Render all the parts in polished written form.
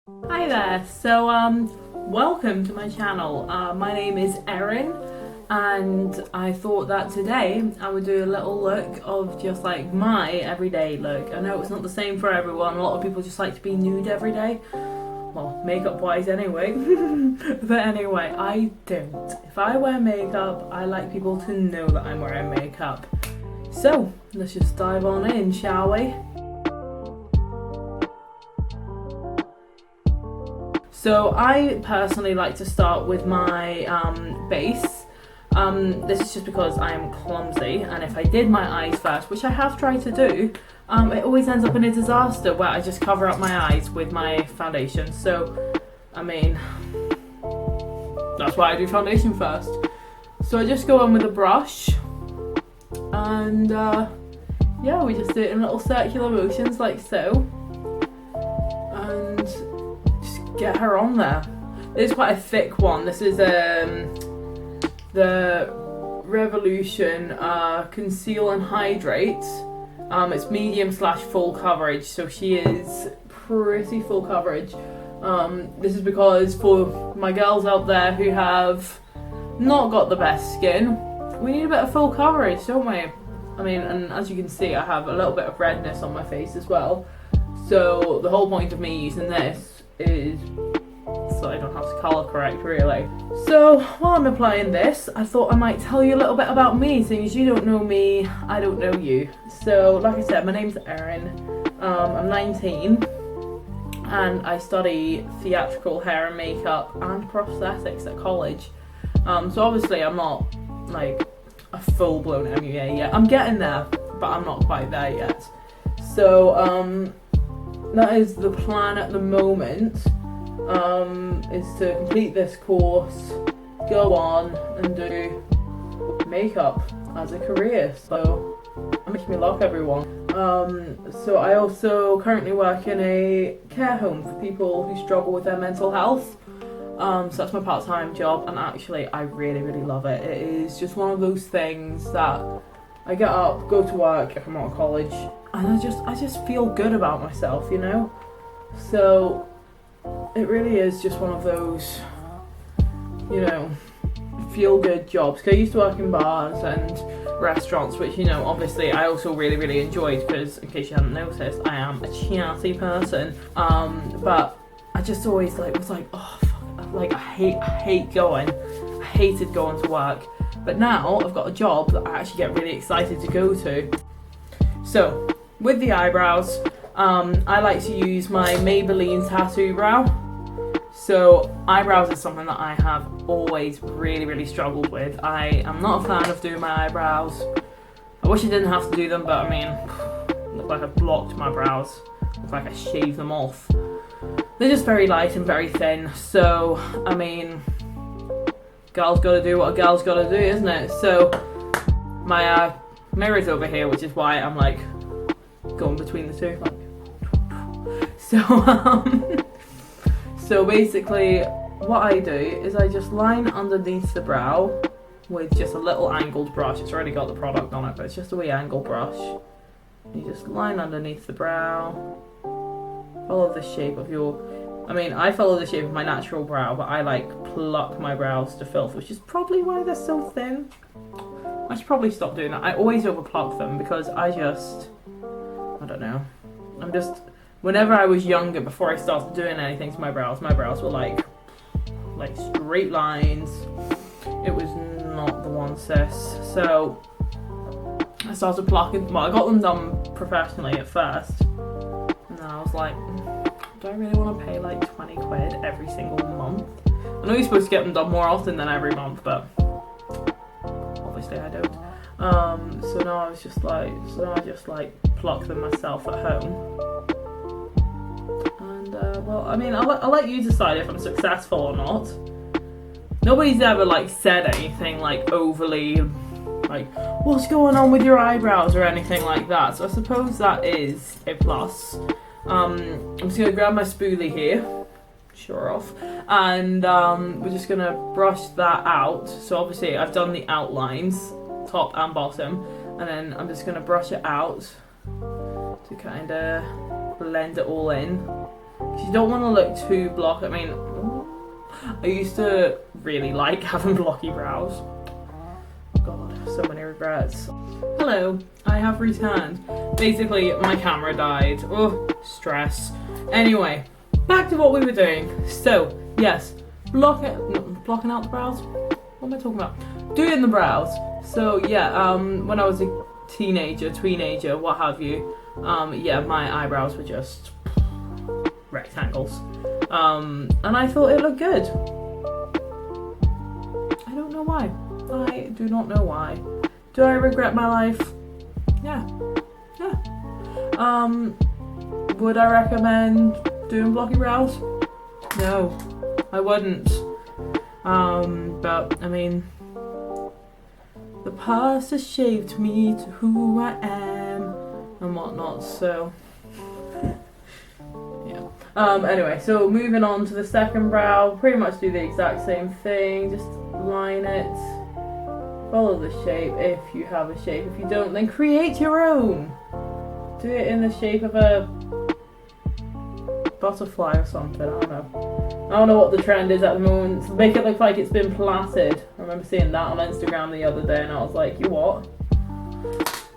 Hi there, welcome to my channel. My name is Erin and I thought that today I would do a little look of just like my everyday look. I know it's not the same for everyone, a lot of people just like to be nude every day. Well, makeup wise anyway. But anyway, I don't. If I wear makeup, I like people to know that I'm wearing makeup. So, let's just dive on in, shall we? So I personally like to start with my base. This is just because I'm clumsy, and if I did my eyes first, which I have tried to do, it always ends up in a disaster where I just cover up my eyes with my foundation. So, I mean, that's why I do foundation first. So I just go in with a brush, and yeah, we just do it in little circular motions like so. And get her on there. This is quite a thick one. This is the Revolution Conceal and Hydrate. It's medium / full coverage, so she is pretty full coverage. This is because for my girls out there who have not got the best skin, we need a bit of full coverage, don't we? I mean, and as you can see, I have a little bit of redness on my face as well. So the whole point of me using this is so I don't have to colour correct, really. So while I'm applying this, I thought I might tell you a little bit about me, seeing as you don't know me, I don't know you. So like I said, my name's Erin, I'm 19 and I study theatrical hair and makeup and prosthetics at college. So obviously I'm not like a full-blown MUA yet. I'm getting there, but I'm not quite there yet. So that is the plan at the moment, is to complete this course, go on and do makeup as a career. So wish me luck, everyone. So I also currently work in a care home for people who struggle with their mental health. So that's my part-time job, and actually I really love it. It is just one of those things that I get up, go to work if I'm out of college, and I just feel good about myself, you know? So it really is just one of those, you know, feel good jobs. 'Cause I used to work in bars and restaurants, which, you know, obviously I also really enjoyed, because in case you hadn't noticed, I am a chatty person. But I just always was like, oh fuck, like I hate going. I hated going to work. But now I've got a job that I actually get really excited to go to. So, with the eyebrows, I like to use my Maybelline Tattoo Brow. So, eyebrows is something that I have always really struggled with. I am not a fan of doing my eyebrows. I wish I didn't have to do them, but I mean, look like I've blocked my brows. Look like I shaved them off. They're just very light and very thin, so, I mean, girl's gotta do what a girl's gotta do, isn't it? So my mirror's over here, which is why I'm like going between the two. So basically what I do is I just line underneath the brow with just a little angled brush. It's already got the product on it, but it's just a wee angle brush. You just line underneath the brow, follow the shape of your, I mean, I follow the shape of my natural brow, but I like pluck my brows to filth, which is probably why they're so thin. I should probably stop doing that. I always overpluck them because I don't know. Whenever I was younger, before I started doing anything to my brows were like straight lines. It was not the one, sis. So I started plucking, well, I got them done professionally at first. And then I was like, do I really want to pay like 20 quid every single month? I know you're supposed to get them done more often than every month, but obviously I don't. So now I just like pluck them myself at home. And well, I mean, I'll let you decide if I'm successful or not. Nobody's ever like said anything like overly like, what's going on with your eyebrows or anything like that. So I suppose that is a plus. I'm just going to grab my spoolie here, sure off, and we're just going to brush that out. So obviously I've done the outlines, top and bottom, and then I'm just going to brush it out to kind of blend it all in. You don't want to look too blocky. I mean, I used to really like having blocky brows. God, so many regrets. Hello, I have returned. Basically, my camera died. Oh, stress. Anyway, back to what we were doing. So, yes, blocking out the brows? What am I talking about? Doing the brows. So, yeah, when I was a teenager, what have you, yeah, my eyebrows were just rectangles. And I thought it looked good. I don't know why. I do not know why. Do I regret my life? Yeah. Would I recommend doing blocky brows? No, I wouldn't. But I mean, the past has shaped me to who I am and whatnot, so yeah. Anyway, so moving on to the second brow, pretty much do the exact same thing, just line it, follow the shape if you have a shape. If you don't, then create your own. Do it in the shape of a butterfly or something, I don't know. I don't know what the trend is at the moment. Make it look like it's been plaited. I remember seeing that on Instagram the other day and I was like, you what?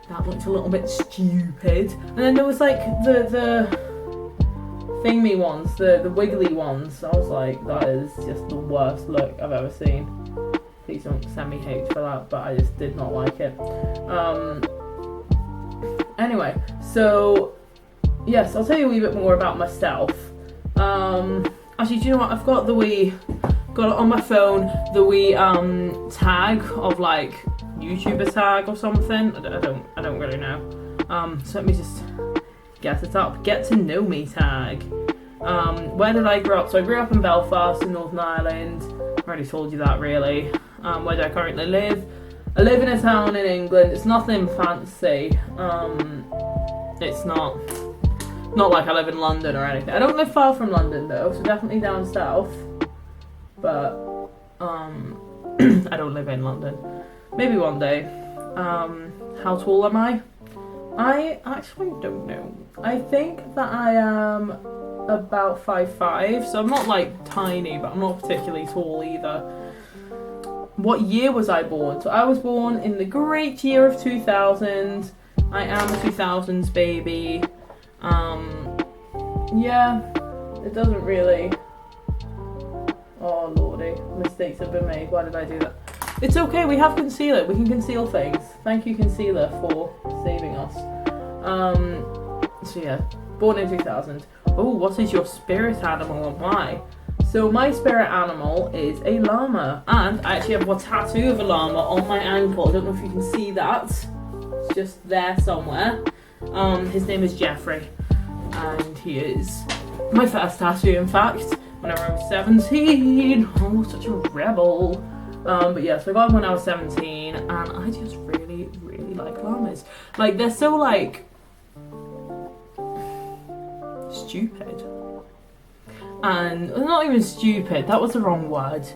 That looked a little bit stupid. And then there was like the thingy ones, the wiggly ones. I was like, that is just the worst look I've ever seen. Please don't send me hate for that, but I just did not like it. Anyway, so yes, I'll tell you a wee bit more about myself. Actually, do you know what? I've got got it on my phone, the wee tag of like YouTuber tag or something. I don't really know. So let me just get it up. Get to know me tag. Where did I grow up? So I grew up in Belfast in Northern Ireland. I already told you that really. Where do I currently live? I live in a town in England. It's nothing fancy. It's not like I live in London or anything. I don't live far from London though, so definitely down south. But I don't live in London. Maybe one day. How tall am I? I actually don't know. I think that I am about 5'5", so I'm not like tiny, but I'm not particularly tall either. What year was I born? So I was born in the great year of 2000. I am a 2000s baby. Yeah, it doesn't really... Oh lordy, mistakes have been made. Why did I do that? It's okay, we have concealer. We can conceal things. Thank you, concealer, for saving us. So yeah, born in 2000. Oh, what is your spirit animal and why? So my spirit animal is a llama, and I actually have a tattoo of a llama on my ankle. I don't know if you can see that. It's just there somewhere. His name is Jeffrey, and he is my first tattoo, in fact, whenever I was 17. Oh, such a rebel. But yeah, so I got him when I was 17, and I just really, really like llamas. Like, they're so, like, stupid. And not even stupid, that was the wrong word.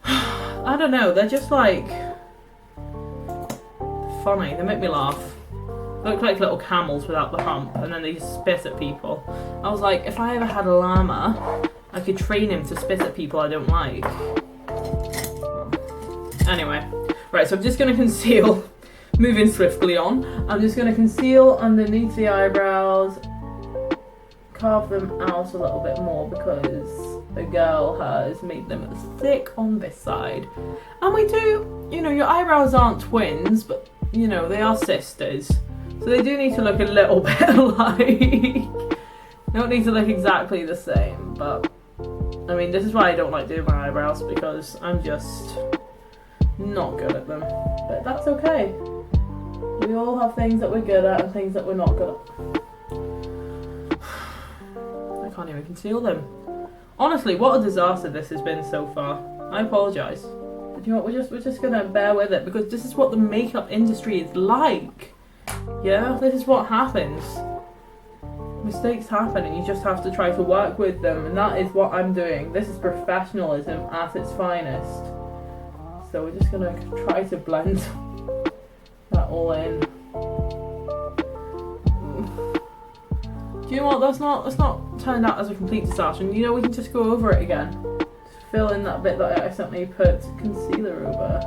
I don't know, they're just like funny, they make me laugh. They look like little camels without the hump, and then they just spit at people. I was like, if I ever had a llama, I could train him to spit at people I don't like. Anyway, right, so I'm just going to conceal, moving swiftly on, I'm just going to conceal underneath the eyebrows, carve them out a little bit more because the girl has made them thick on this side. And we do, you know, your eyebrows aren't twins, but, you know, they are sisters. So they do need to look a little bit alike. They don't need to look exactly the same, but, I mean, this is why I don't like doing my eyebrows, because I'm just not good at them. But that's okay. We all have things that we're good at and things that we're not good at. I can't even conceal them. Honestly, what a disaster this has been so far. I apologise. But you know what, we're just gonna bear with it, because this is what the makeup industry is like. Yeah, this is what happens. Mistakes happen and you just have to try to work with them, and that is what I'm doing. This is professionalism at its finest. So we're just gonna try to blend that all in. Do you know what? That's not turned out as a complete disaster. And you know, we can just go over it again. Just fill in that bit that I accidentally put concealer over.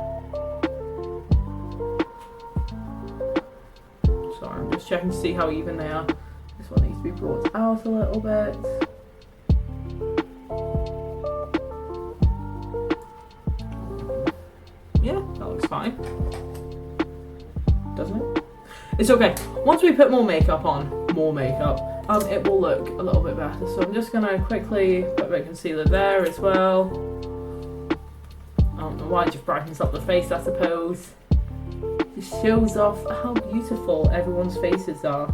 Sorry, I'm just checking to see how even they are. This one needs to be brought out a little bit. Yeah, that looks fine. Doesn't it? It's okay. Once we put more makeup on, it will look a little bit better. So I'm just gonna quickly put a bit of concealer there as well. I don't know why, it just brightens up the face, I suppose. Just shows off how beautiful everyone's faces are.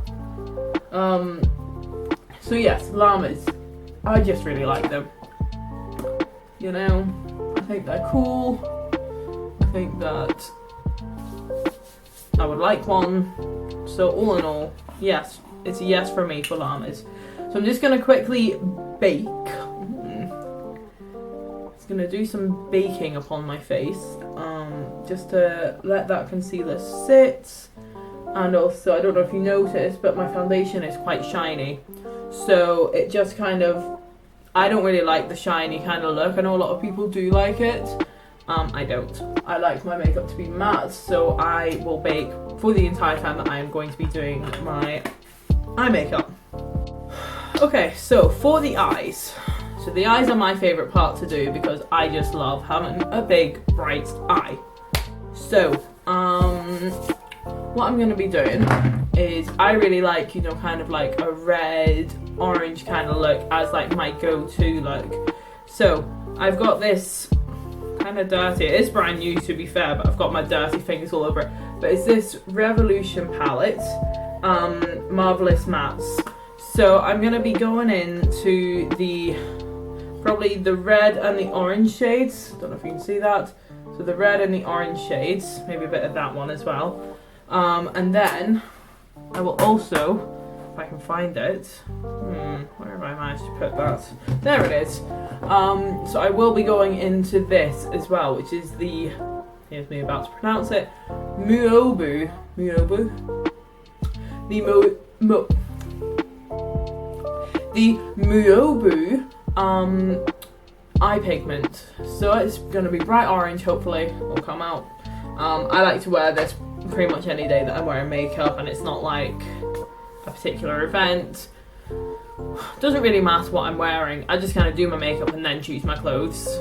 So yes, llamas. I just really like them. You know, I think they're cool. I think that I would like one. So all in all, yes, it's a yes for me for llamas. So I'm just gonna quickly bake. Just gonna do some baking upon my face, just to let that concealer sit. And also, I don't know if you noticed, but my foundation is quite shiny. So it just kind of, I don't really like the shiny kind of look. I know a lot of people do like it. I don't. I like my makeup to be matte, so I will bake for the entire time that I am going to be doing my eye makeup. Okay, so for the eyes. So the eyes are my favourite part to do because I just love having a big, bright eye. So, what I'm going to be doing is I really like, you know, kind of like a red, orange kind of look as like my go-to look. So, I've got this kind of dirty, it is brand new to be fair, but I've got my dirty fingers all over it. But it's this Revolution palette, Marvelous Mattes. So I'm going to be going into probably the red and the orange shades. Don't know if you can see that. So the red and the orange shades, maybe a bit of that one as well. And then I will also, if I can find it, where have I managed to put that? There it is. So I will be going into this as well, which is the, here's me about to pronounce it, Muobu. The Muobu eye pigment. So it's going to be bright orange, hopefully it'll come out. I like to wear this pretty much any day that I'm wearing makeup, and it's not like a particular event. Doesn't really matter what I'm wearing. I just kind of do my makeup and then choose my clothes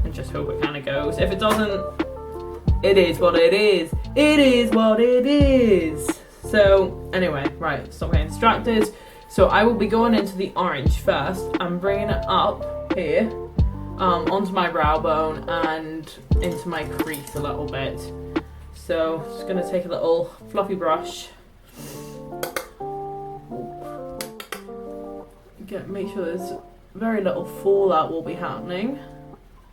and just hope it kind of goes. If it doesn't, it is what it is. It is what it is. So anyway, right, stop getting distracted. So I will be going into the orange first. I'm bringing it up here, onto my brow bone and into my crease a little bit. So just gonna take a little fluffy brush. Make sure there's very little fallout will be happening,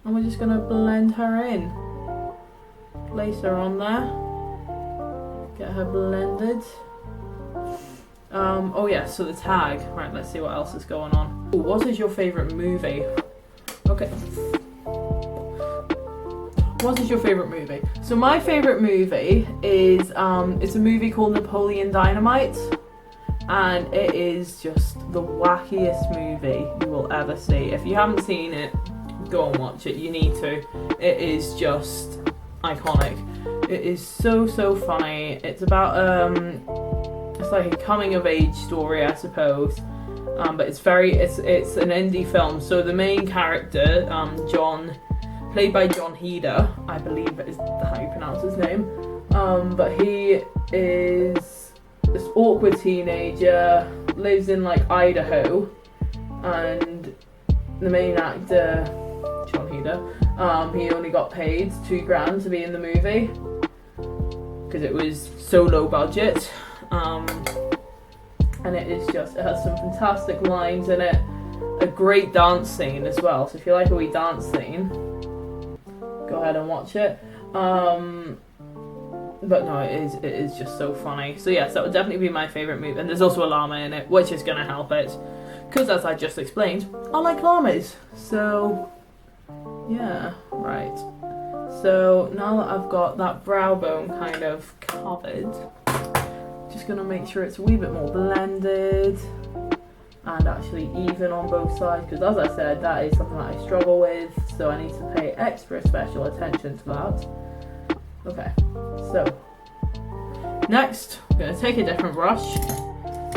and we're just going to blend her in, place her on there, get her blended. Oh yeah, so the tag, right, let's see what else is going on. Ooh, what is your favourite movie? Okay, what is your favourite movie? So my favourite movie is it's a movie called Napoleon Dynamite. And it is just the wackiest movie you will ever see. If you haven't seen it, go and watch it. You need to. It is just iconic. It is so funny. It's about it's like a coming of age story, I suppose. But it's an indie film. So the main character, John, played by John Heder, I believe is how you pronounce his name. But he is this awkward teenager, lives in like Idaho, and the main actor, John Heder, he only got paid $2,000 to be in the movie because it was so low budget, and it has some fantastic lines in it, a great dance scene as well. So if you like a wee dance scene, go ahead and watch it. But no, it is just so funny. So yes, that would definitely be my favourite movie. And there's also a llama in it, which is going to help it. Because as I just explained, I like llamas. So, yeah, right. So now that I've got that brow bone kind of covered, just going to make sure it's a wee bit more blended. and actually even on both sides, because as I said, that is something that I struggle with, so I need to pay extra special attention to that. Okay, so next I'm going to take a different brush.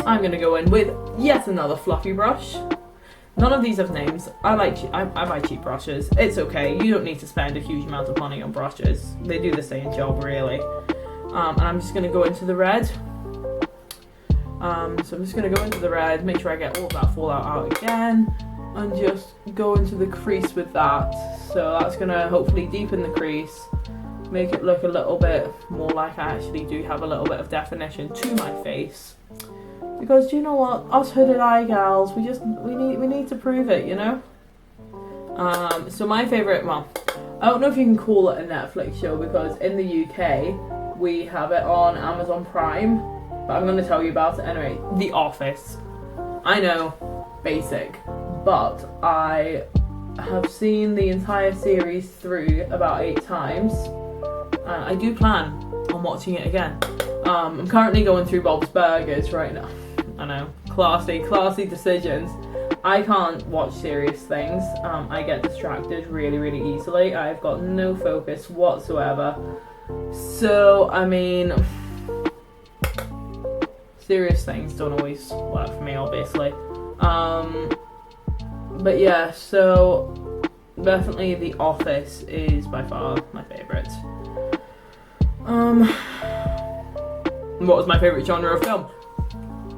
I'm going to go in with yet another fluffy brush. None of these have names. I buy cheap brushes. It's okay, you don't need to spend a huge amount of money on brushes. They do the same job really. And I'm just going to go into the red. So I'm just going to go into the red, make sure I get all of that fallout out again, and just go into the crease with that. So that's going to hopefully deepen the crease, make it look a little bit more like I actually do have a little bit of definition to my face. Because do you know what, us hooded eye gals, we need to prove it, you know. So my favourite, well, I don't know if you can call it a Netflix show, because in the UK we have it on Amazon Prime, but I'm going to tell you about it anyway. The Office. I know, basic, but I have seen the entire series through about 8 times, and I do plan on watching it again. I'm currently going through Bob's Burgers right now. I know, classy decisions. I can't watch serious things. I get distracted really easily. I've got no focus whatsoever. So, I mean, serious things don't always work for me, obviously. But yeah, so definitely The Office is by far my favourite. What was my favourite genre of film?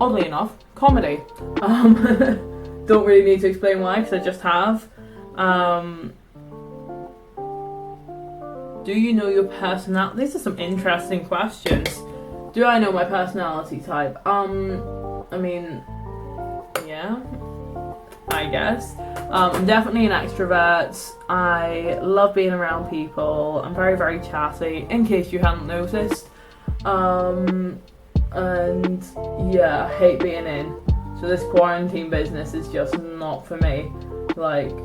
Oddly enough, comedy. Don't really need to explain why, because I just have. Do you know your personality? These are some interesting questions. Do I know my personality type? I mean, yeah, I guess. I'm definitely an extrovert. I love being around people. I'm very chatty, in case you hadn't noticed. And yeah, I hate being in. So this quarantine business is just not for me. Like,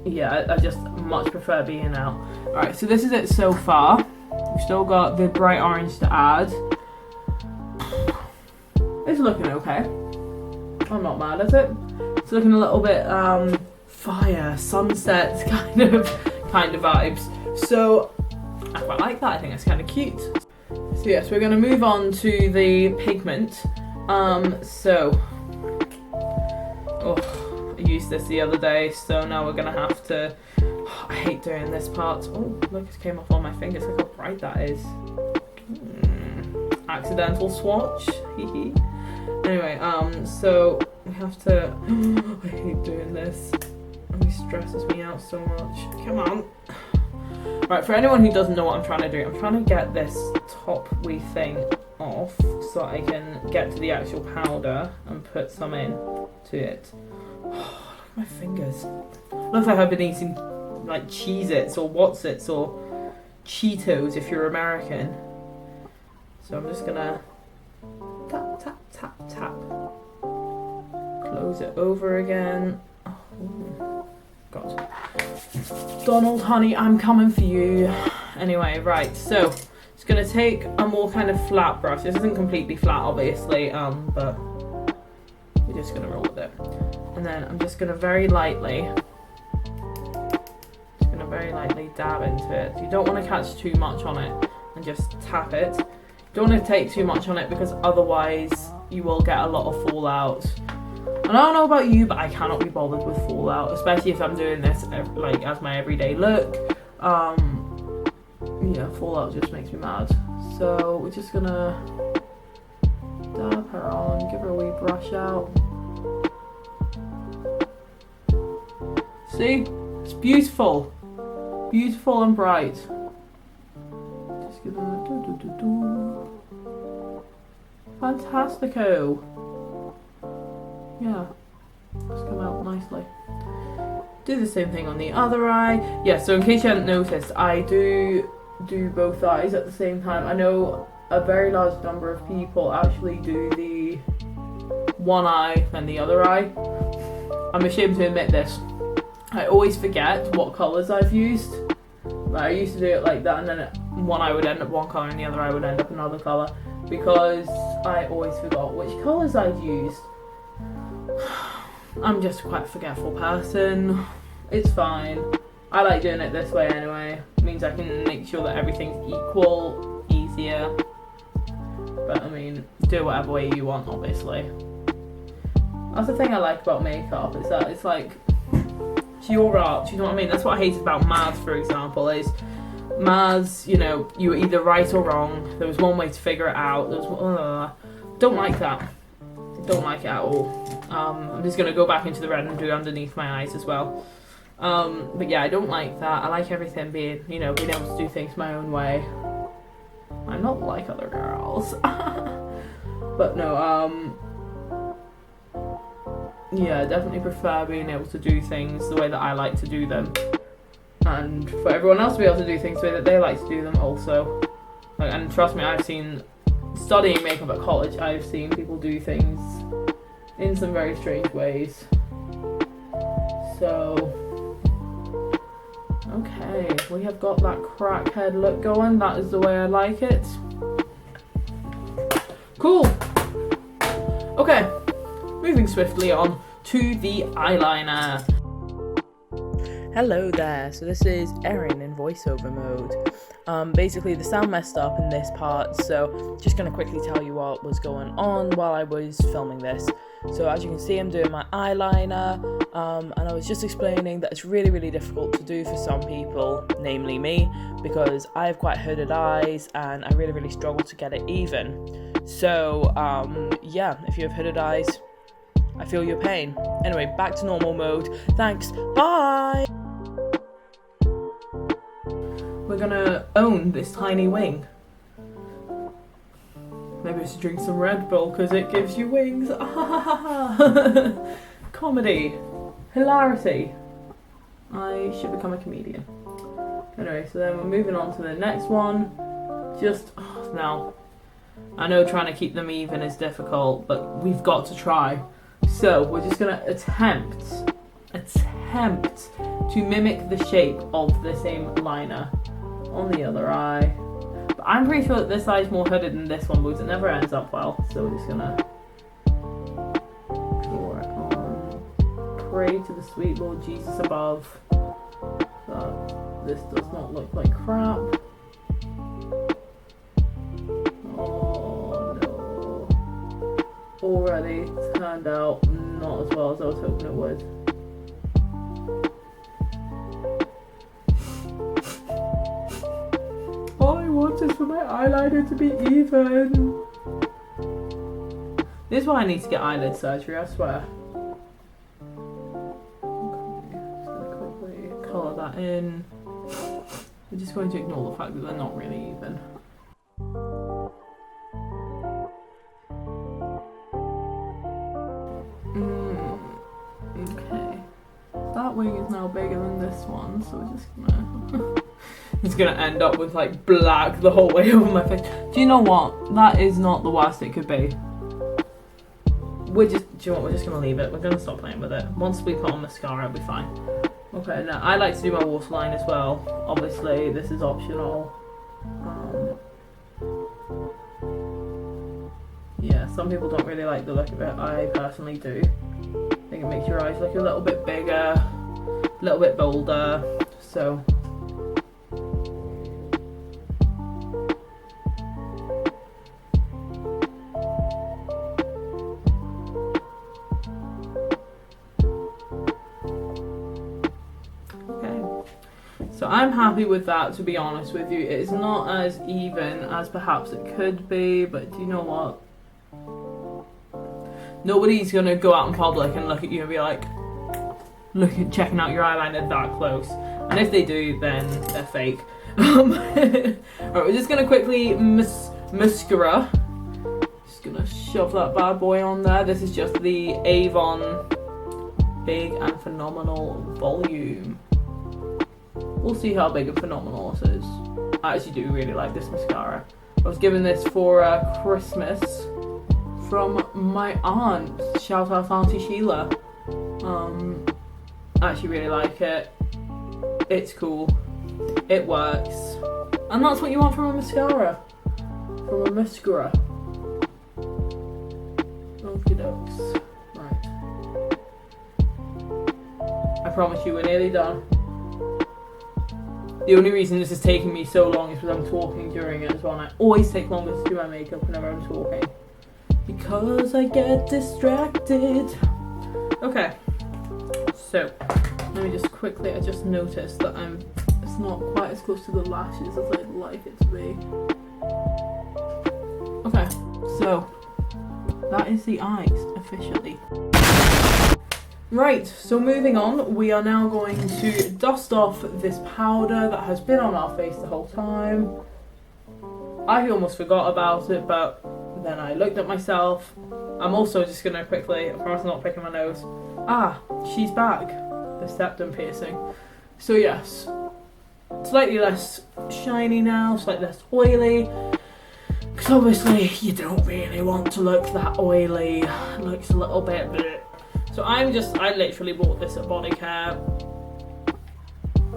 yeah, I just much prefer being out. Alright, so this is it so far. We've still got the bright orange to add. It's looking okay. I'm not mad at it. It's looking a little bit fire, sunset kind of vibes. So I quite like that. I think that's kind of cute. So yes, we're going to move on to the pigment. I used this the other day, so now we're going to have to... I hate doing this part. Oh, look, it came off on my fingers. Look how bright that is. Accidental swatch. Anyway, so we have to... I hate doing this. It really stresses me out so much. Come on. Right, for anyone who doesn't know what I'm trying to do, I'm trying to get this top wee thing off so I can get to the actual powder and put some in to it. Oh, look at my fingers. Looks like I've been eating like Cheez-Its or What's-Its or Cheetos if you're American. So I'm just gonna tap. Close it over again. Oh, God. Donald, honey, I'm coming for you. Anyway, right, so just gonna take a more kind of flat brush. This isn't completely flat, obviously, but we're just gonna roll with it. And then I'm just gonna very lightly dab into it. You don't want to catch too much on it and just tap it. You don't want to take too much on it, because otherwise you will get a lot of fallout. And I don't know about you, but I cannot be bothered with fallout, especially if I'm doing this like as my everyday look. Yeah, fallout just makes me mad. So we're just gonna dab her on, give her a wee brush out. See? It's beautiful. Beautiful and bright. Just give them a do. Fantastico. Yeah, it's come out nicely. Do the same thing on the other eye. Yeah, so in case you hadn't noticed, I do both eyes at the same time. I know a very large number of people actually do the one eye and the other eye. I'm ashamed to admit this. I always forget what colours I've used. Like, I used to do it like that, and then one eye would end up one colour and the other eye would end up another colour, because I always forgot which colours I'd used. I'm just quite a forgetful person. It's fine. I like doing it this way anyway. It means I can make sure that everything's equal, easier. But I mean, do whatever way you want, obviously. That's the thing I like about makeup, is that it's like, it's your art, do you know what I mean? That's what I hated about maths, for example, is maths, you know, you were either right or wrong. There was one way to figure it out. Don't like that. Don't like it at all. I'm just going to go back into the red and do underneath my eyes as well. But yeah, I don't like that. I like everything being, you know, being able to do things my own way. I'm not like other girls. But no, yeah, I definitely prefer being able to do things the way that I like to do them. And for everyone else to be able to do things the way that they like to do them also. Like, and trust me, I've seen, studying makeup at college, I've seen people do things in some very strange ways. So, okay, we have got that crackhead look going. That is the way I like it. Cool. Okay, moving swiftly on to the eyeliner. Hello there, so this is Erin in voiceover mode. Basically the sound messed up in this part, so just going to quickly tell you what was going on while I was filming this. So as you can see, I'm doing my eyeliner, and I was just explaining that it's really, really difficult to do for some people, namely me, because I have quite hooded eyes and I really, really struggle to get it even. So, yeah, if you have hooded eyes, I feel your pain. Anyway, back to normal mode. Thanks, bye! We're gonna own this tiny wing. Maybe I should drink some Red Bull because it gives you wings. Comedy. Hilarity. I should become a comedian. Anyway, so then we're moving on to the next one. Just, now, I know trying to keep them even is difficult, but we've got to try. So we're just gonna attempt to mimic the shape of the same liner on the other eye. But I'm pretty sure that this eye is more hooded than this one because it never ends up well. So we're just gonna draw it on. Pray to the sweet Lord Jesus above that this does not look like crap. Oh no. Already turned out not as well as I was hoping it would. All I want is for my eyeliner to be even. This is why I need to get eyelid surgery, I swear. Okay, just gonna quickly colour that in. We're just going to ignore the fact that they're not really even. Okay. That wing is now bigger than this one, so we're just gonna... It's gonna end up with like black the whole way over my face. Do you know what? That is not the worst it could be. Do you know what? We're just gonna leave it. We're gonna stop playing with it. Once we put on mascara, it'll be fine. Okay, now I like to do my waterline as well. Obviously, this is optional. Yeah, some people don't really like the look of it. I personally do. I think it makes your eyes look a little bit bigger, a little bit bolder. So. So I'm happy with that, to be honest with you. It's not as even as perhaps it could be, but do you know what? Nobody's gonna go out in public and look at you and be like, checking out your eyeliner that close. And if they do, then they're fake. Alright, we're just gonna quickly mascara. Just gonna shove that bad boy on there. This is just the Avon Big and Phenomenal Volume. We'll see how big and phenomenal this is. I actually do really like this mascara. I was given this for Christmas from my aunt. Shout out Auntie Sheila. I actually really like it. It's cool. It works. And that's what you want from a mascara. From a mascara. Okie dokes. Right. promise you we're nearly done. The only reason this is taking me so long is because I'm talking during it as well, and I always take longer to do my makeup whenever I'm talking. Because I get distracted. Okay, so let me just quickly, I just noticed that it's not quite as close to the lashes as I'd like it to be. Okay, so that is the eyes officially. Right, so moving on, we are now going to dust off this powder that has been on our face the whole time. I almost forgot about it, but then I looked at myself. I'm also just gonna quickly, of course not picking my nose. Ah, she's back. The septum piercing. So yes, slightly less shiny now, slightly less oily. Because obviously you don't really want to look that oily. It looks a little bit bleh. So I literally bought this at Body Care.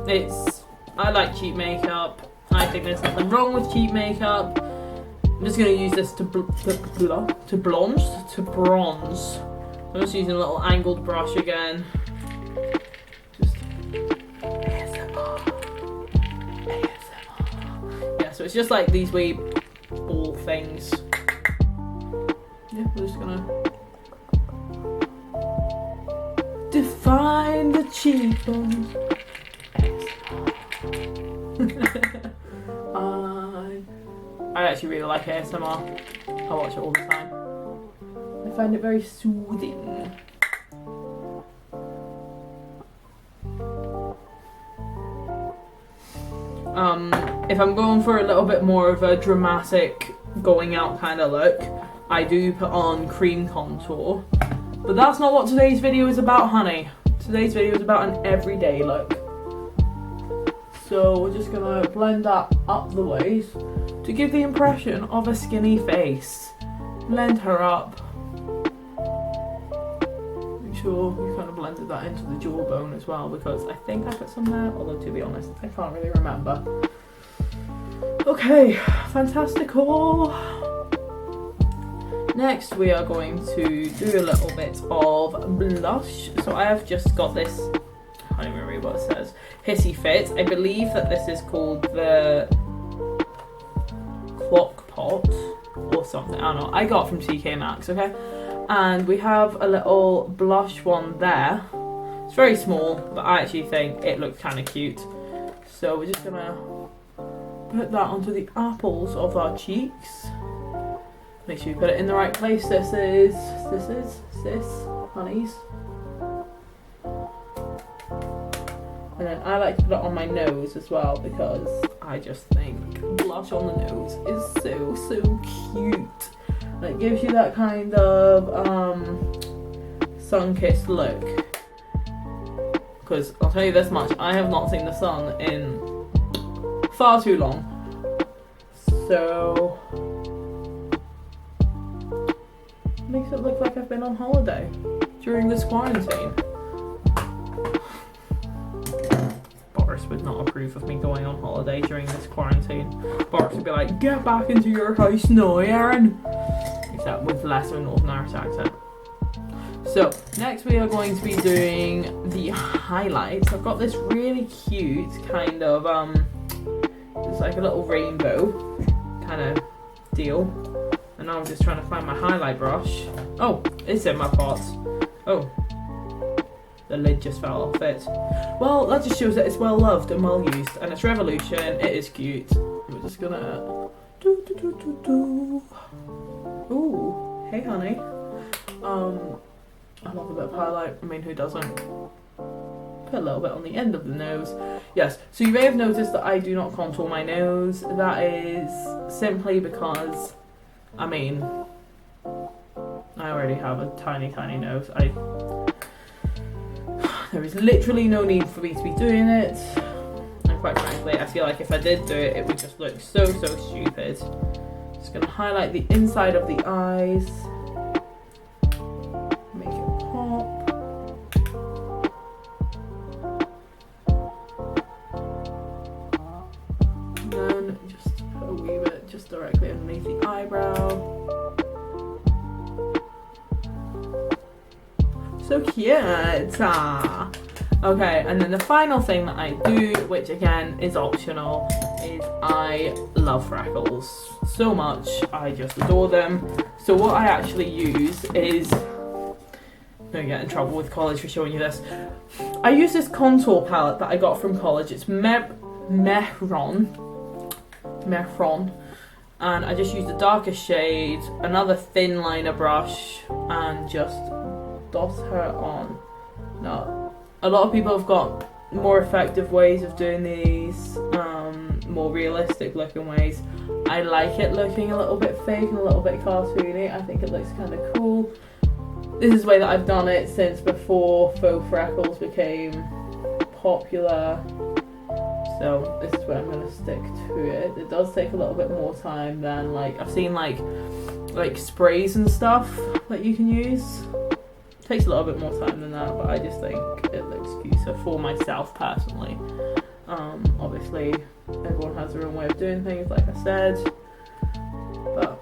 I like cheap makeup. I think there's nothing wrong with cheap makeup. I'm just going to use this to bronze. I'm just using a little angled brush again. Just ASMR. Yeah, so it's just like these wee ball things. Yeah, we're just gonna define the cheekbones. I actually really like ASMR. I watch it all the time. I find it very soothing. If I'm going for a little bit more of a dramatic going out kind of look, I do put on cream contour. But that's not what today's video is about, honey. Today's video is about an everyday look. So we're just gonna blend that up the ways to give the impression of a skinny face. Blend her up. Make sure you kind of blended that into the jawbone as well, because I think I put some there, although to be honest, I can't really remember. Okay, fantastical. Next we are going to do a little bit of blush. So I have just got this, I don't remember what it says, Hissy Fit. I believe that this is called the Clock Pot or something, I don't know. I got it from TK Maxx, okay? And we have a little blush one there. It's very small, but I actually think it looks kind of cute. So we're just gonna put that onto the apples of our cheeks. Make sure you put it in the right place. Sis, honeys. And then I like to put it on my nose as well, because I just think blush on the nose is so cute. And it gives you that kind of sun-kissed look. Because I'll tell you this much, I have not seen the sun in far too long. So makes it look like I've been on holiday during this quarantine. Boris would not approve of me going on holiday during this quarantine. Boris would be like, get back into your house now, Aaron. Except with less of a Northern Irish accent. So, next we are going to be doing the highlights. I've got this really cute kind of, it's like a little rainbow kind of deal. And now I'm just trying to find my highlight brush. Oh, it's in my pot. Oh, the lid just fell off it. Well, that just shows that it's well loved and well used, and it's Revolution. It is cute. We're just gonna Ooh, hey honey. I love a bit of highlight. I mean, who doesn't? Put a little bit on the end of the nose. Yes, so you may have noticed that I do not contour my nose. That is simply because, I mean, I already have a tiny nose. There is literally no need for me to be doing it. And quite frankly, I feel like if I did do it, it would just look so stupid. Just gonna highlight the inside of the eyes. Make it pop. And then just put a wee bit just directly underneath the eyebrow. So cute. Okay, and then the final thing that I do, which again is optional, is I love freckles so much. I just adore them. So what I actually use is, I'm gonna get in trouble with college for showing you this. I use this contour palette that I got from college. It's Mehron, and I just use the darkest shade, another thin liner brush, and just dot her on. Now, a lot of people have got more effective ways of doing these, more realistic looking ways. I like it looking a little bit fake and a little bit cartoony. I think it looks kind of cool. This is the way that I've done it since before faux freckles became popular. So this is where I'm going to stick to it. It does take a little bit more time than, like, I've seen like sprays and stuff that you can use. It takes a little bit more time than that, but I just think it looks cuter for myself personally. Obviously everyone has their own way of doing things, like I said, but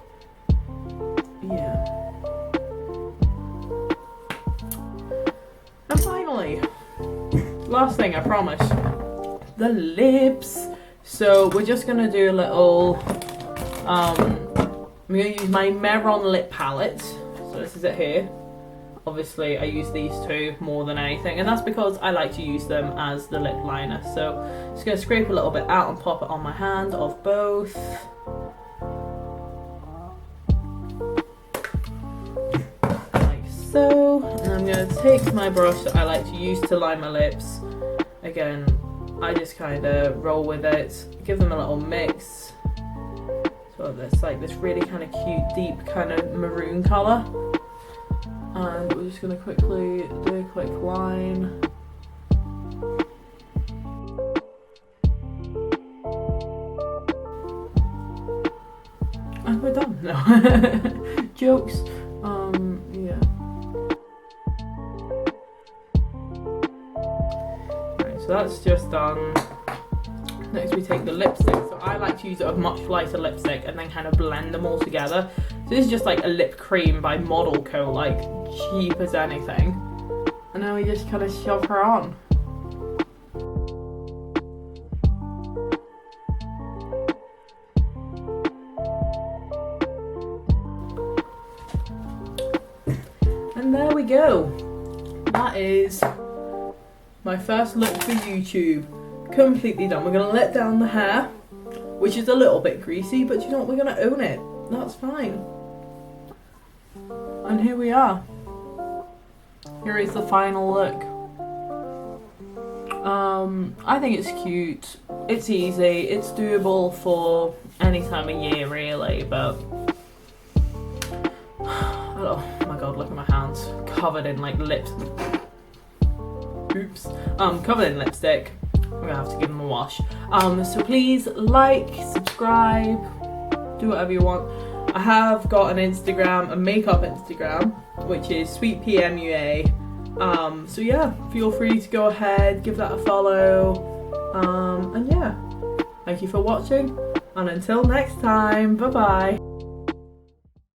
yeah. And finally, last thing, I promise, the lips. So we're just gonna do a little, I'm gonna use my Mehron lip palette. So this is it here. Obviously I use these two more than anything, and that's because I like to use them as the lip liner. So just gonna scrape a little bit out and pop it on my hand of both. Like so. And I'm gonna take my brush that I like to use to line my lips. Again, I just kind of roll with it, give them a little mix. So it's like this really kind of cute, deep kind of maroon colour. And we're just going to quickly do a quick line. And we're done. No. Jokes. Yeah. Right, so that's just done. Next we take the lipstick. So I like to use a much lighter lipstick and then kind of blend them all together. So this is just like a lip cream by Model Co, like cheap as anything. And then we just kind of shove her on. And there we go. That is my first look for YouTube. Completely done. We're going to let down the hair, which is a little bit greasy, but you know what, we're going to own it. That's fine. And here we are. Here is the final look. I think it's cute. It's easy. It's doable for any time of year, really, but oh my god, look at my hands. Covered in like lips. Oops. Covered in lipstick. I'm gonna have to give them a wash. So please like, subscribe, do whatever you want. I have got an Instagram, a makeup Instagram, which is Sweetpea MUA. So yeah, feel free to go ahead, give that a follow. And yeah, thank you for watching, and until next time, bye bye.